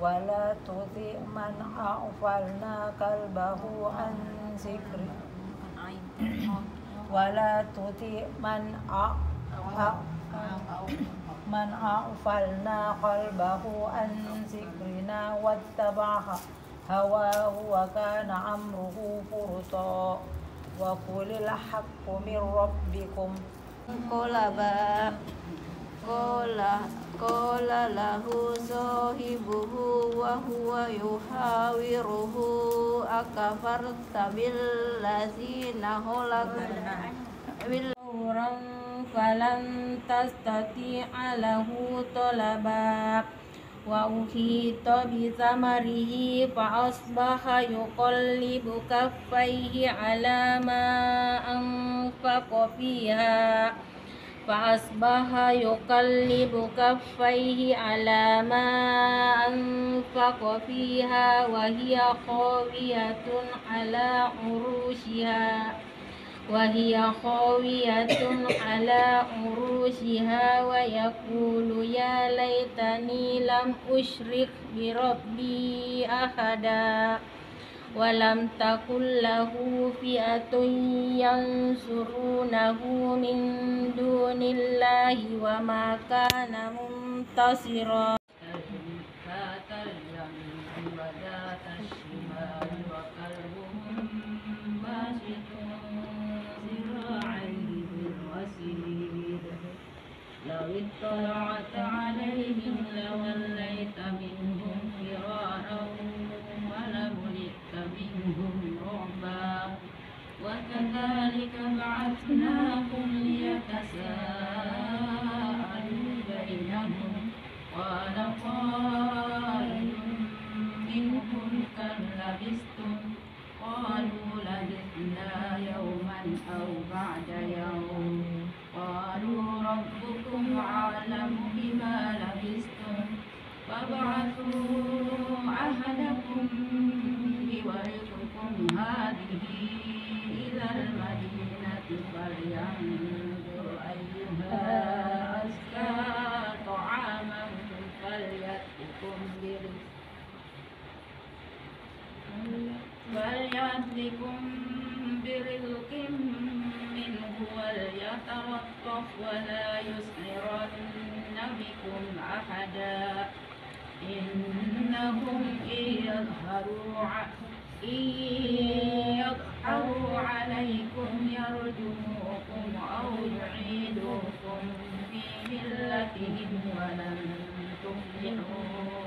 ولا تطع من أغفلنا قلبه عن ذكرنا ولا تطع من أغفلنا قلبه عن ذكرنا واتبع هواه وكان أمره فرطا وقل الحق من ربكم قال له صاحبه وهو يحاوره أكفرت بالذين خلقوا فلن تستطيع له طلبا وأحيط بثمره فأصبح يقلب كفيه على ما أنفق فيها وهي خاوية على عروشها ويقول يا ليتني لم أشرك بربي أحدا ولم تكن له فئة ينصرونه من دون الله وما كان منتصرا ذات اليمين وذات الشمال وكلبهم باسط ذراعيه بالوسيد لو اطلعت عليهم لوليت منهم فرارا ولملئت منهم رعبا وكذلك بعثناهم ليتساءلوا بينهم قال قائل منهم كم لبثتم قالوا لبثنا يوما أو بعد يوم قالوا ربكم أعلم بما لبثتم فابعثوا أحدكم بورقكم هذه إلى المدينة فلينظر أيها أزكى طعاما فليأتكم برزق منه وليتلطف ولا يسعرن بكم أحدا إنهم إن يظهروا عليكم يرجموكم أو يعيدوكم في ملتهم ولن تفلحوا